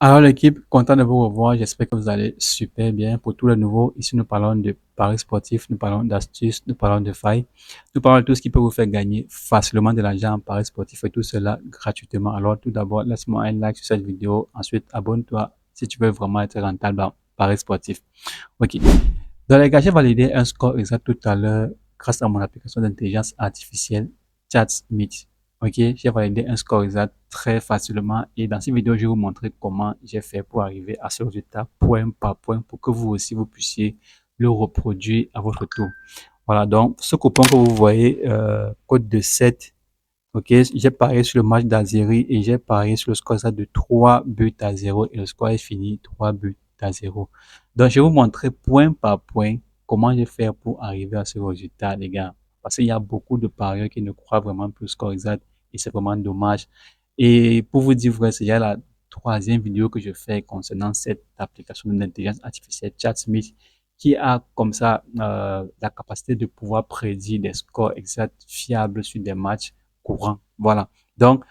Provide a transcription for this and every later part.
Alors l'équipe, content de vous revoir, j'espère que vous allez super bien. Pour tous les nouveaux, ici nous parlons de paris sportifs, nous parlons d'astuces, nous parlons de failles, nous parlons de tout ce qui peut vous faire gagner facilement de l'argent en paris sportif et tout cela gratuitement. Alors tout d'abord, laisse-moi un like sur cette vidéo, ensuite abonne-toi si tu veux vraiment être rentable en paris sportif. Ok. Dans les gars, j'ai validé un score exact tout à l'heure grâce à mon application d'intelligence artificielle ChatSmith. Ok, j'ai validé un score exact très facilement et dans cette vidéo, je vais vous montrer comment j'ai fait pour arriver à ce résultat point par point pour que vous aussi vous puissiez le reproduire à votre tour. Voilà, donc ce coupon que vous voyez, code de 7. Ok, j'ai parié sur le match d'Algérie et j'ai parié sur le score exact de 3 buts à 0 et le score est fini 3 buts à 0. Donc, je vais vous montrer point par point comment j'ai fait pour arriver à ce résultat, les gars. Parce qu'il y a beaucoup de parieurs qui ne croient vraiment plus au score exact et c'est vraiment dommage. Et pour vous dire vrai, c'est déjà la troisième vidéo que je fais concernant cette application d'intelligence artificielle ChatSmith qui a comme ça la capacité de pouvoir prédire des scores exacts fiables sur des matchs courant. Voilà. Donc,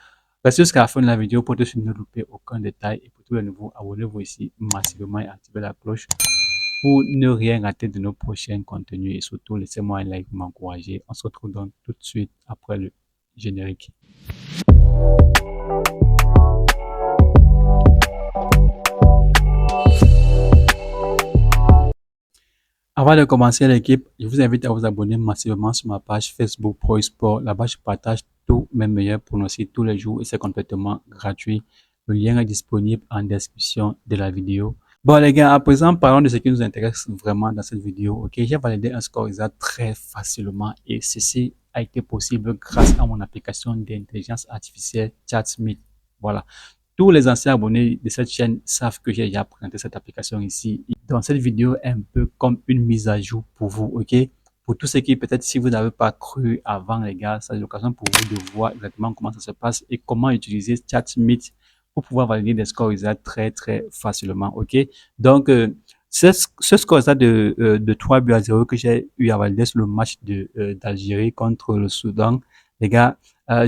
restez jusqu'à la fin de la vidéo pour ne louper aucun détail. Et pour tous les nouveaux, abonnez-vous ici massivement et activez la cloche pour ne rien rater de nos prochains contenus. Et surtout, laissez-moi un like pour m'encourager. On se retrouve donc tout de suite après le générique. Avant de commencer l'équipe, je vous invite à vous abonner massivement sur ma page Facebook Pro eSport. Là-bas, je partage tous mes meilleurs pronostics tous les jours et c'est complètement gratuit. Le lien est disponible en description de la vidéo. Bon les gars, à présent, parlons de ce qui nous intéresse vraiment dans cette vidéo. Ok, j'ai validé un score exact très facilement et ceci a été possible grâce à mon application d'intelligence artificielle ChatSmith. Voilà. Tous les anciens abonnés de cette chaîne savent que j'ai déjà présenté cette application ici. Dans cette vidéo est un peu comme une mise à jour pour vous, ok? Pour tous ceux qui, peut-être, si vous n'avez pas cru avant, les gars, c'est l'occasion pour vous de voir exactement comment ça se passe et comment utiliser ChatSmith pour pouvoir valider des scores exacts très, très facilement, ok? Donc, ce score exact de 3 buts à 0 que j'ai eu à valider sur le match d'Algérie contre le Soudan, les gars, en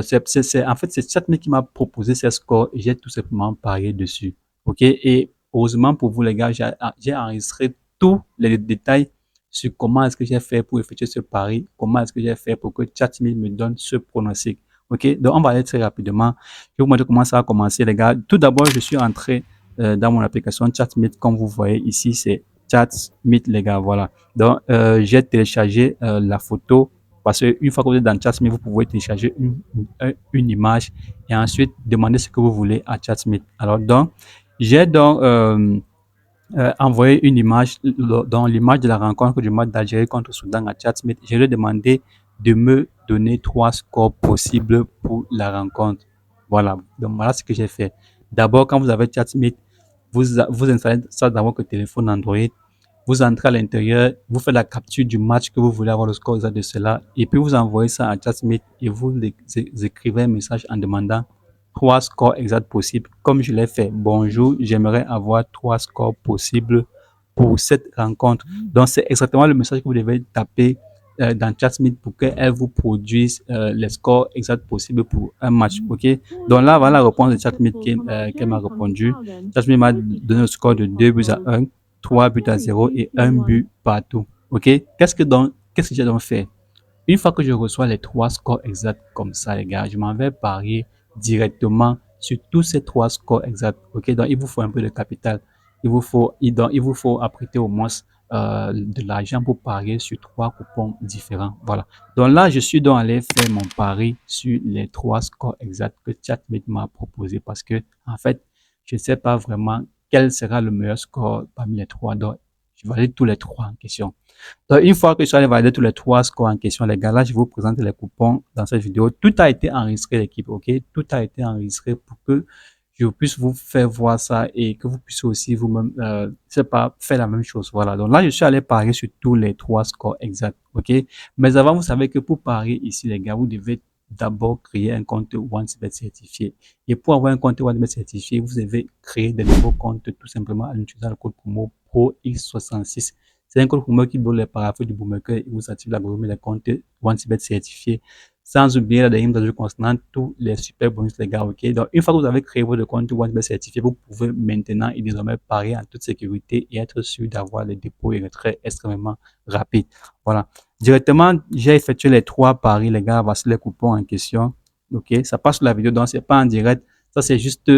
fait, c'est ChatSmith qui m'a proposé ce score et j'ai tout simplement parié dessus. OK? Et heureusement pour vous, les gars, j'ai enregistré tous les détails sur comment est-ce que j'ai fait pour effectuer ce pari, comment est-ce que j'ai fait pour que ChatSmith me donne ce pronostic. OK? Donc, on va aller très rapidement. Je vais vous montrer comment ça a commencé, les gars. Tout d'abord, je suis entré dans mon application ChatSmith. Comme vous voyez ici, c'est ChatSmith, les gars. Voilà. Donc, j'ai téléchargé la photo parce qu'une fois que vous êtes dans ChatSmith, vous pouvez télécharger une image et ensuite demander ce que vous voulez à ChatSmith. Alors, donc, j'ai donc envoyé une image, dans l'image de la rencontre du match d'Algérie contre le Soudan à ChatSmith. Je lui ai demandé de me donner 3 scores possibles pour la rencontre. Voilà, donc voilà ce que j'ai fait. D'abord, quand vous avez ChatSmith, vous installez ça dans votre téléphone Android, vous entrez à l'intérieur, vous faites la capture du match que vous voulez avoir le score exact de cela, et puis vous envoyez ça à ChatSmith et vous écrivez un message en demandant 3 scores exacts possibles, comme je l'ai fait. Bonjour, j'aimerais avoir 3 scores possibles pour cette rencontre. Donc, c'est exactement le message que vous devez taper dans ChatSmith pour qu'elle vous produise les scores exacts possibles pour un match. OK? Donc là, voilà la réponse de ChatSmith qu'elle m'a répondu. ChatSmith m'a donné le score de 2 buts à 1, 3 buts à 0 et 1 but partout. OK? Qu'est-ce que j'ai donc fait? Une fois que je reçois les 3 scores exacts comme ça, les gars, je m'en vais parier directement sur tous ces 3 scores exacts. OK? Donc, il vous faut un peu de capital. Il vous faut apprêter au moins de l'argent pour parier sur 3 coupons différents. Voilà. Donc là, je suis donc allé faire mon pari sur les 3 scores exacts que ChatMate m'a proposé parce que, en fait, je ne sais pas vraiment quel sera le meilleur score parmi les 3. Donc, je valide tous les 3 en question. Donc, une fois que je suis allé valider tous les 3 scores en question, les gars, là, je vais vous présenter les coupons dans cette vidéo. Tout a été enregistré, l'équipe, ok? Tout a été enregistré pour que je puisse vous faire voir ça et que vous puissiez aussi vous-même, c'est pas, faire la même chose. Voilà. Donc là, je suis allé parier sur tous les 3 scores exacts, ok? Mais avant, vous savez que pour parier ici, les gars, vous devez d'abord créer un compte OneSbet certifié. Et pour avoir un compte OneSbet certifié, vous devez créer de nouveaux comptes tout simplement en utilisant le code promo PROX66. C'est un code promo qui donne les parapheurs du bookmaker et vous active l'algorithme des comptes OneSbet certifié. sans oublier la dernière mise à jour concernant tous les super bonus, les gars, ok? Donc, une fois que vous avez créé votre compte OnePay certifié, vous pouvez maintenant et désormais parier en toute sécurité et être sûr d'avoir les dépôts et retraits extrêmement rapides. Voilà. Directement, j'ai effectué les 3 paris, les gars. Voici les coupons en question. Ok? Ça passe sur la vidéo, donc c'est pas en direct. Ça, c'est juste,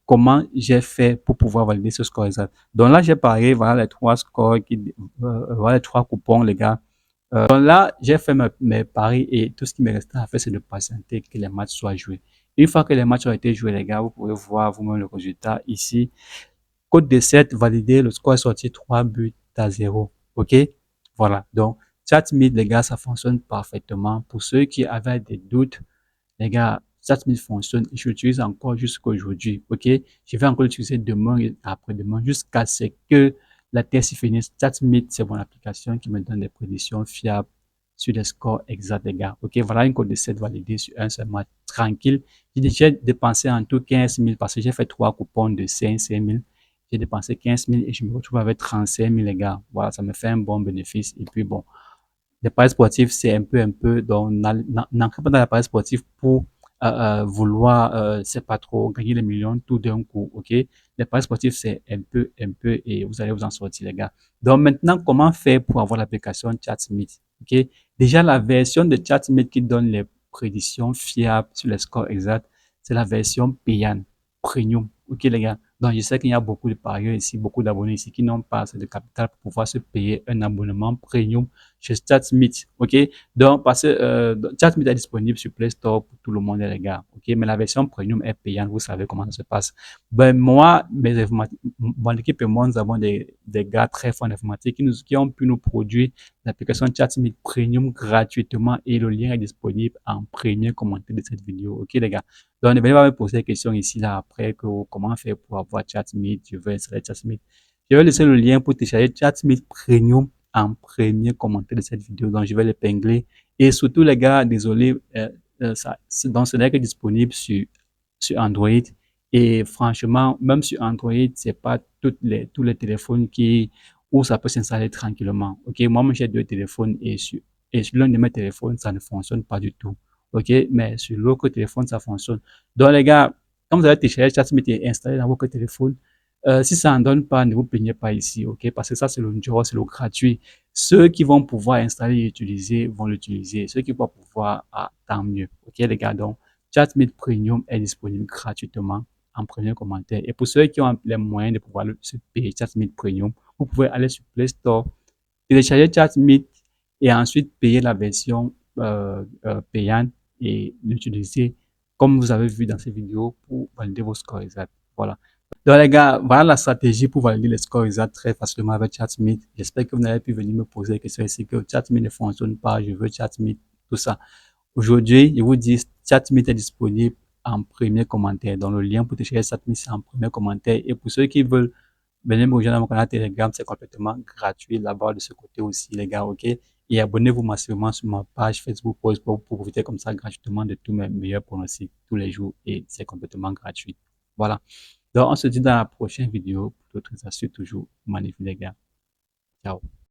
comment j'ai fait pour pouvoir valider ce score exact. Donc là, j'ai parié, voilà les 3 scores voilà les 3 coupons, les gars. Donc là, j'ai fait mes paris et tout ce qui me restait à faire, c'est de patienter que les matchs soient joués. Une fois que les matchs ont été joués, les gars, vous pouvez voir vous-même le résultat ici. Code de 7 validé, le score est sorti 3 buts à 0. OK? Voilà. Donc, ChatMeet, les gars, ça fonctionne parfaitement. Pour ceux qui avaient des doutes, les gars, ChatMeet fonctionne. Je l'utilise encore jusqu'à aujourd'hui. OK? Je vais encore l'utiliser demain et après-demain jusqu'à ce que la test finisse. ChatMeet, c'est mon application qui me donne des prédictions fiables sur les scores exacts, les gars. OK? Voilà une code de 7 validée sur un seul match. Tranquille. J'ai déjà dépensé en tout 15 000 parce que j'ai fait 3 coupons de 5 000. J'ai dépensé 15 000 et je me retrouve avec 35 000, les gars. Voilà, ça me fait un bon bénéfice. Et puis bon, les paris sportifs, c'est un peu, donc n'entrez pas dans les paris sportifs pour vouloir, c'est pas trop, gagner les millions tout d'un coup, ok? Les paris sportifs, c'est un peu, et vous allez vous en sortir, les gars. Donc maintenant, comment faire pour avoir l'application ChatSmith, ok? Déjà, la version de ChatSmith qui donne les prédictions fiables sur les scores exacts, c'est la version payante, premium, ok, les gars? Donc, je sais qu'il y a beaucoup de parieurs ici, beaucoup d'abonnés ici qui n'ont pas assez de capital pour pouvoir se payer un abonnement premium chez ChatSmith, ok? Donc, parce que ChatSmith est disponible sur Play Store pour tout le monde, les gars, ok? Mais la version premium est payante, vous savez comment ça se passe. Ben, moi, mon équipe et moi, nous avons des gars très forts en informatique qui ont pu nous produire l'application ChatSmith Premium gratuitement et le lien est disponible en premier commentaire de cette vidéo, ok, les gars? Donc, ne venez pas me poser des questions ici, là, après, que comment faire pour avoir ChatSmith, je veux installer ChatSmith. Je vais laisser le lien pour télécharger ChatSmith Premium en premier commentaire de cette vidéo. Donc, je vais l'épingler. Et surtout, les gars, désolé, donc ce n'est que disponible sur Android. Et franchement, même sur Android, c'est pas tous les téléphones où ça peut s'installer tranquillement. OK, moi, j'ai 2 téléphones et sur l'un de mes téléphones, ça ne fonctionne pas du tout. OK, mais sur l'autre téléphone, ça fonctionne. Donc, les gars, quand vous avez téléchargé ChatSmith et installé dans votre téléphone, si ça n'en donne pas, ne vous plaignez pas ici, ok? Parce que ça, c'est le job, c'est le gratuit. Ceux qui vont pouvoir installer et utiliser vont l'utiliser. Ceux qui vont pouvoir, tant mieux. Ok, les gars? Donc, ChatMeet Premium est disponible gratuitement en premier commentaire. Et pour ceux qui ont les moyens de pouvoir se payer ChatMeet Premium, vous pouvez aller sur Play Store, télécharger ChatMeet et ensuite payer la version payante et l'utiliser comme vous avez vu dans ces vidéos pour valider vos scores exacts. Voilà. Donc les gars, voilà la stratégie pour valider les scores exacts très facilement avec ChatSmith. J'espère que vous n'avez pu venir me poser des questions ici que ChatSmith ne fonctionne pas, je veux ChatSmith, tout ça. Aujourd'hui, je vous dis, ChatSmith est disponible en premier commentaire. Donc le lien pour télécharger ChatSmith, c'est en premier commentaire. Et pour ceux qui veulent venez me rejoindre dans mon canal Telegram, c'est complètement gratuit là-bas de ce côté aussi, les gars, ok? Et abonnez-vous massivement sur ma page Facebook pour profiter comme ça gratuitement de tous mes meilleurs pronostics tous les jours et c'est complètement gratuit. Voilà. Donc, on se dit dans la prochaine vidéo pour d'autres astuces toujours magnifiques, les gars. Ciao.